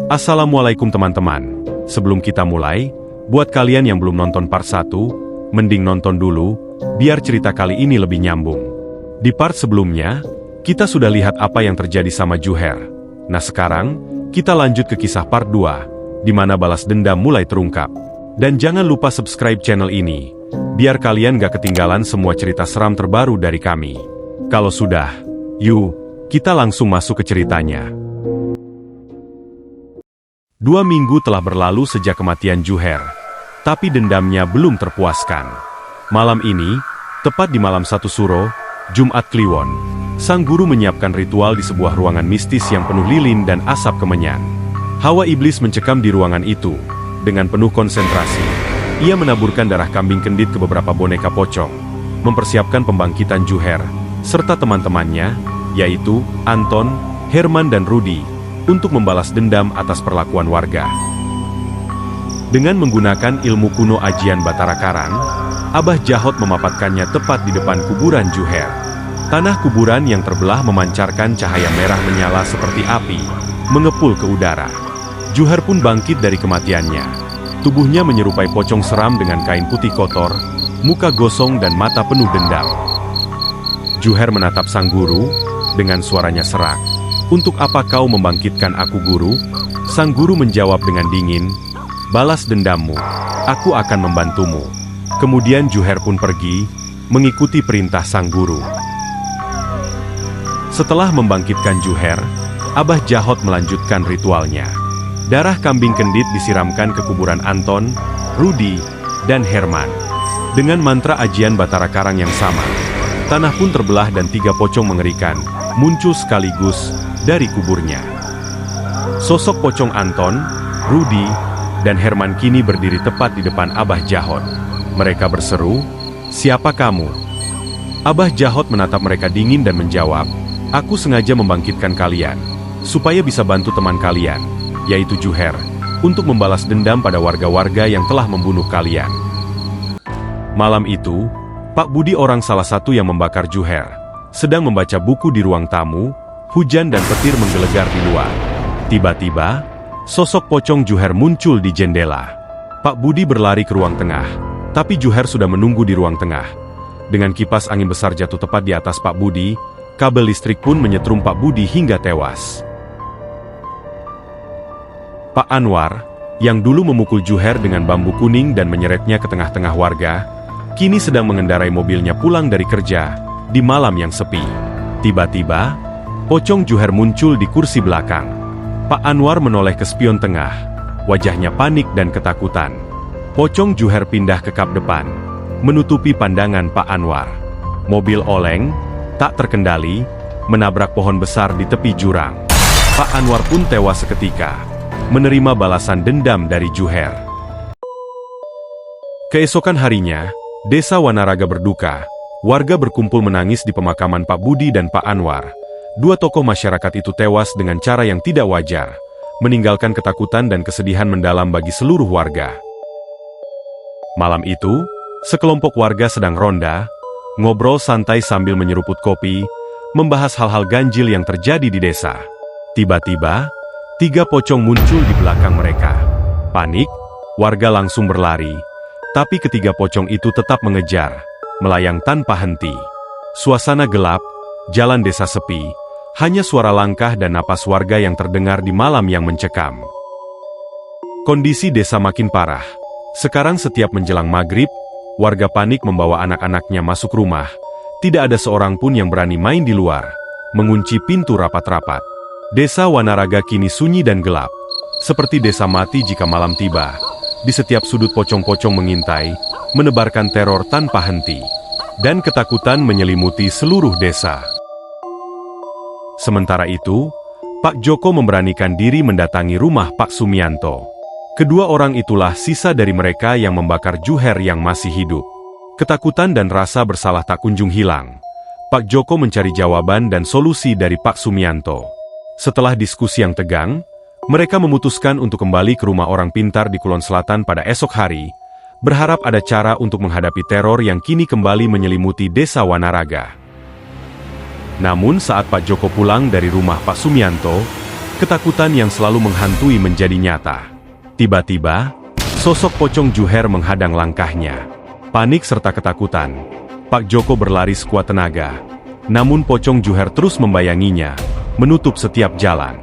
Assalamualaikum teman-teman. Sebelum kita mulai, buat kalian yang belum nonton part 1, mending nonton dulu, biar cerita kali ini lebih nyambung. Di part sebelumnya, kita sudah lihat apa yang terjadi sama Juher. Nah sekarang, kita lanjut ke kisah part 2, di mana balas dendam mulai terungkap. Dan jangan lupa subscribe channel ini, biar kalian gak ketinggalan semua cerita seram terbaru dari kami. Kalau sudah, yuk, kita langsung masuk ke ceritanya. 2 minggu telah berlalu sejak kematian Juher, tapi dendamnya belum terpuaskan. Malam ini, tepat di malam 1 Suro, Jumat Kliwon, sang guru menyiapkan ritual di sebuah ruangan mistis yang penuh lilin dan asap kemenyan. Hawa iblis mencekam di ruangan itu. Dengan penuh konsentrasi, ia menaburkan darah kambing kendit ke beberapa boneka pocong, mempersiapkan pembangkitan Juher, serta teman-temannya, yaitu Anton, Herman dan Rudy, untuk membalas dendam atas perlakuan warga. Dengan menggunakan ilmu kuno ajian Batara Karang, Abah Jahot memapatkannya tepat di depan kuburan Juher. Tanah kuburan yang terbelah memancarkan cahaya merah menyala seperti api, mengepul ke udara. Juher pun bangkit dari kematiannya. Tubuhnya menyerupai pocong seram dengan kain putih kotor, muka gosong dan mata penuh dendam. Juher menatap sang guru, dengan suaranya serak. "Untuk apa kau membangkitkan aku, guru?" Sang guru menjawab dengan dingin, "Balas dendammu, aku akan membantumu." Kemudian Juher pun pergi, mengikuti perintah sang guru. Setelah membangkitkan Juher, Abah Jahot melanjutkan ritualnya. Darah kambing kendit disiramkan ke kuburan Anton, Rudy, dan Herman. Dengan mantra ajian Batara Karang yang sama, tanah pun terbelah dan 3 pocong mengerikan muncul sekaligus dari kuburnya. Sosok pocong Anton, Rudy, dan Herman kini berdiri tepat di depan Abah Jahot. Mereka berseru, "Siapa kamu?" Abah Jahot menatap mereka dingin dan menjawab, "Aku sengaja membangkitkan kalian, supaya bisa bantu teman kalian, yaitu Juher, untuk membalas dendam pada warga-warga yang telah membunuh kalian." Malam itu, Pak Budi, orang salah satu yang membakar Juher, sedang membaca buku di ruang tamu. Hujan dan petir menggelegar di luar. Tiba-tiba, sosok pocong Juher muncul di jendela. Pak Budi berlari ke ruang tengah, tapi Juher sudah menunggu di ruang tengah. Dengan kipas angin besar jatuh tepat di atas Pak Budi, kabel listrik pun menyetrum Pak Budi hingga tewas. Pak Anwar, yang dulu memukul Juher dengan bambu kuning dan menyeretnya ke tengah-tengah warga, kini sedang mengendarai mobilnya pulang dari kerja, di malam yang sepi. Tiba-tiba, pocong Juher muncul di kursi belakang. Pak Anwar menoleh ke spion tengah, wajahnya panik dan ketakutan. Pocong Juher pindah ke kap depan, menutupi pandangan Pak Anwar. Mobil oleng, tak terkendali, menabrak pohon besar di tepi jurang. Pak Anwar pun tewas seketika, menerima balasan dendam dari Juher. Keesokan harinya, Desa Wanaraga berduka. Warga berkumpul menangis di pemakaman Pak Budi dan Pak Anwar. 2 tokoh masyarakat itu tewas dengan cara yang tidak wajar, meninggalkan ketakutan dan kesedihan mendalam bagi seluruh warga. Malam itu, sekelompok warga sedang ronda, ngobrol santai sambil menyeruput kopi, membahas hal-hal ganjil yang terjadi di desa. Tiba-tiba, 3 pocong muncul di belakang mereka. Panik, warga langsung berlari, tapi ketiga pocong itu tetap mengejar, melayang tanpa henti. Suasana gelap, jalan desa sepi, hanya suara langkah dan napas warga yang terdengar di malam yang mencekam. Kondisi desa makin parah. Sekarang setiap menjelang maghrib, warga panik membawa anak-anaknya masuk rumah. Tidak ada seorang pun yang berani main di luar, mengunci pintu rapat-rapat. Desa Wanaraga kini sunyi dan gelap, seperti desa mati jika malam tiba. Di setiap sudut pocong-pocong mengintai, menebarkan teror tanpa henti. Dan ketakutan menyelimuti seluruh desa. Sementara itu, Pak Joko memberanikan diri mendatangi rumah Pak Sumianto. Kedua orang itulah sisa dari mereka yang membakar Juher yang masih hidup. Ketakutan dan rasa bersalah tak kunjung hilang. Pak Joko mencari jawaban dan solusi dari Pak Sumianto. Setelah diskusi yang tegang, mereka memutuskan untuk kembali ke rumah orang pintar di Kulon Selatan pada esok hari, berharap ada cara untuk menghadapi teror yang kini kembali menyelimuti desa Wanaraga. Namun saat Pak Joko pulang dari rumah Pak Sumianto, Ketakutan yang selalu menghantui menjadi nyata. Tiba-tiba, sosok pocong Juher menghadang langkahnya. Panik serta ketakutan, Pak Joko berlari sekuat tenaga. Namun pocong Juher terus membayanginya, menutup setiap jalan.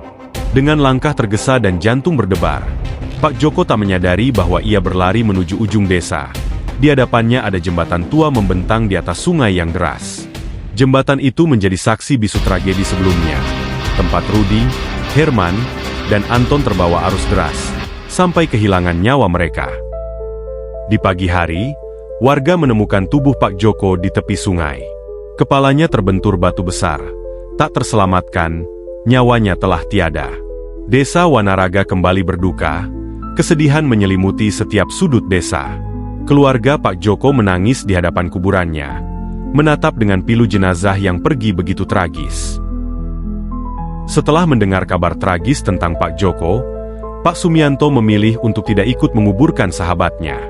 Dengan langkah tergesa dan jantung berdebar, Pak Joko tak menyadari bahwa ia berlari menuju ujung desa. Di hadapannya ada jembatan tua membentang di atas sungai yang deras. Jembatan itu menjadi saksi bisu tragedi sebelumnya. Tempat Rudi, Herman, dan Anton terbawa arus deras, sampai kehilangan nyawa mereka. Di pagi hari, warga menemukan tubuh Pak Joko di tepi sungai. Kepalanya terbentur batu besar, tak terselamatkan, nyawanya telah tiada. Desa Wanaraga kembali berduka, kesedihan menyelimuti setiap sudut desa. Keluarga Pak Joko menangis di hadapan kuburannya, menatap dengan pilu jenazah yang pergi begitu tragis. Setelah mendengar kabar tragis tentang Pak Joko, Pak Sumianto memilih untuk tidak ikut menguburkan sahabatnya.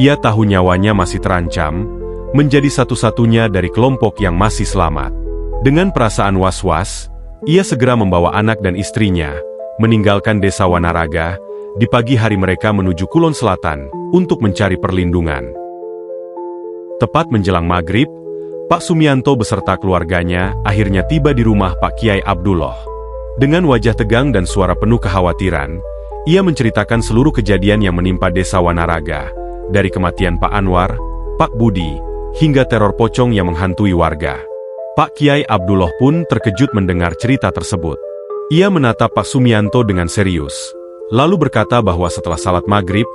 Ia tahu nyawanya masih terancam, menjadi satu-satunya dari kelompok yang masih selamat. Dengan perasaan was-was, ia segera membawa anak dan istrinya, meninggalkan desa Wanaraga. Di pagi hari mereka menuju Kulon Selatan, untuk mencari perlindungan. Tepat menjelang maghrib, Pak Sumianto beserta keluarganya akhirnya tiba di rumah Pak Kiai Abdullah. Dengan wajah tegang dan suara penuh kekhawatiran, ia menceritakan seluruh kejadian yang menimpa desa Wanaraga, dari kematian Pak Anwar, Pak Budi, hingga teror pocong yang menghantui warga. Pak Kiai Abdullah pun terkejut mendengar cerita tersebut. Ia menatap Pak Sumianto dengan serius, lalu berkata bahwa setelah salat maghrib,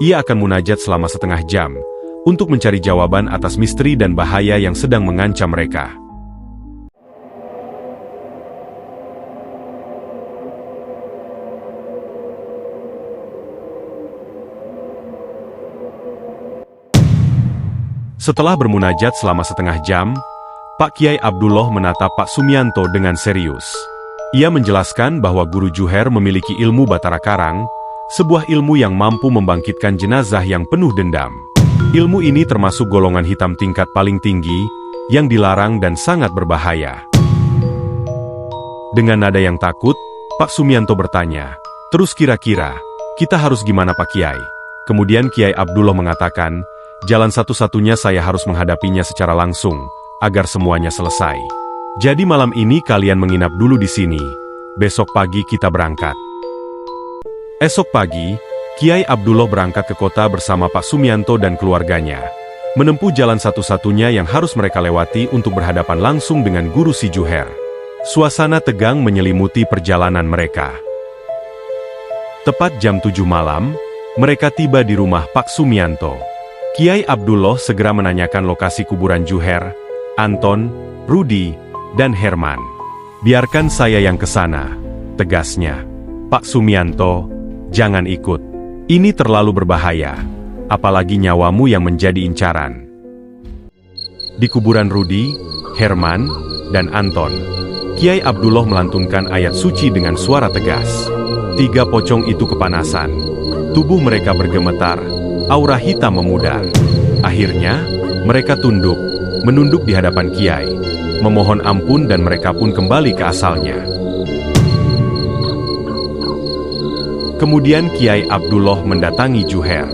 ia akan munajat selama setengah jam, untuk mencari jawaban atas misteri dan bahaya yang sedang mengancam mereka. Setelah bermunajat selama setengah jam, Pak Kiai Abdullah menatap Pak Sumianto dengan serius. Ia menjelaskan bahwa Guru Juher memiliki ilmu Batara Karang, sebuah ilmu yang mampu membangkitkan jenazah yang penuh dendam. Ilmu ini termasuk golongan hitam tingkat paling tinggi, yang dilarang dan sangat berbahaya. Dengan nada yang takut, Pak Sumianto bertanya, "Terus kira-kira, kita harus gimana Pak Kiai?" Kemudian Kiai Abdullah mengatakan, "Jalan satu-satunya saya harus menghadapinya secara langsung, agar semuanya selesai. Jadi malam ini kalian menginap dulu di sini, besok pagi kita berangkat." Esok pagi, Kiai Abdullah berangkat ke kota bersama Pak Sumianto dan keluarganya, menempuh jalan satu-satunya yang harus mereka lewati untuk berhadapan langsung dengan Guru Si Juher. Suasana tegang menyelimuti perjalanan mereka. Tepat jam 7 malam, mereka tiba di rumah Pak Sumianto. Kiai Abdullah segera menanyakan lokasi kuburan Juher, Anton, Rudi, dan Herman. "Biarkan saya yang ke sana," tegasnya. "Pak Sumianto, jangan ikut. Ini terlalu berbahaya, apalagi nyawamu yang menjadi incaran." Di kuburan Rudi, Herman, dan Anton, Kiai Abdullah melantunkan ayat suci dengan suara tegas. Tiga pocong itu kepanasan. Tubuh mereka bergemetar, aura hitam memudar. Akhirnya, mereka menunduk di hadapan Kiai, memohon ampun dan mereka pun kembali ke asalnya. Kemudian Kiai Abdullah mendatangi Juher.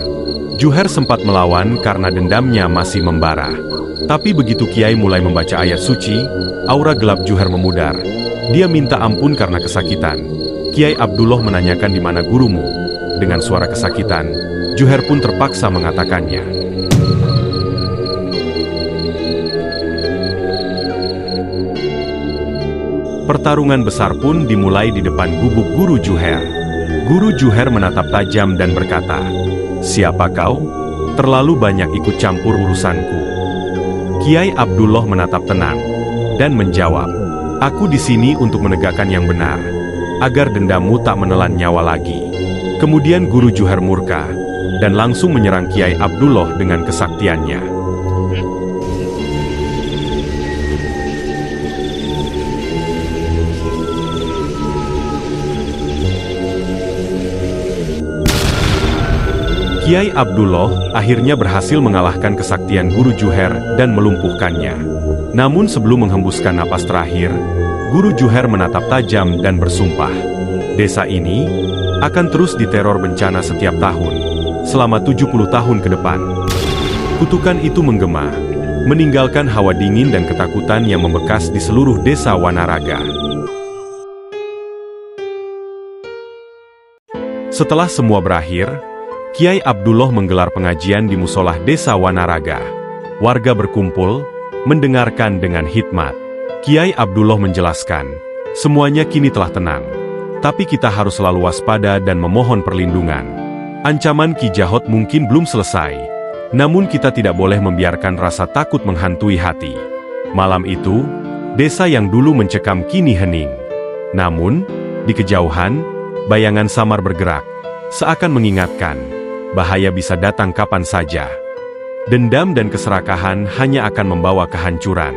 Juher sempat melawan karena dendamnya masih membara. Tapi begitu Kiai mulai membaca ayat suci, aura gelap Juher memudar. Dia minta ampun karena kesakitan. Kiai Abdullah menanyakan di mana gurumu. Dengan suara kesakitan, Juher pun terpaksa mengatakannya. Pertarungan besar pun dimulai di depan gubuk Guru Juher. Guru Juher menatap tajam dan berkata, "Siapa kau? Terlalu banyak ikut campur urusanku." Kiai Abdullah menatap tenang dan menjawab, "Aku di sini untuk menegakkan yang benar, agar dendammu tak menelan nyawa lagi." Kemudian Guru Juher murka dan langsung menyerang Kiai Abdullah dengan kesaktiannya. Kiai Abdullah akhirnya berhasil mengalahkan kesaktian Guru Juher dan melumpuhkannya. Namun sebelum menghembuskan napas terakhir, Guru Juher menatap tajam dan bersumpah, Desa ini akan terus diteror bencana setiap tahun, selama 70 tahun ke depan. Kutukan itu menggema, meninggalkan hawa dingin dan ketakutan yang membekas di seluruh desa Wanaraga. Setelah semua berakhir, Kiai Abdullah menggelar pengajian di musolah desa Wanaraga. Warga berkumpul, mendengarkan dengan hikmat. Kiai Abdullah menjelaskan, semuanya kini telah tenang. Tapi kita harus selalu waspada dan memohon perlindungan. Ancaman Ki Jahot mungkin belum selesai, namun kita tidak boleh membiarkan rasa takut menghantui hati. Malam itu, desa yang dulu mencekam kini hening. Namun, di kejauhan, bayangan samar bergerak, seakan mengingatkan, bahaya bisa datang kapan saja. Dendam dan keserakahan hanya akan membawa kehancuran.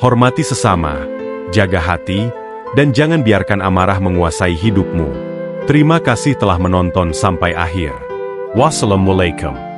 Hormati sesama, jaga hati, dan jangan biarkan amarah menguasai hidupmu. Terima kasih telah menonton sampai akhir. Wassalamualaikum.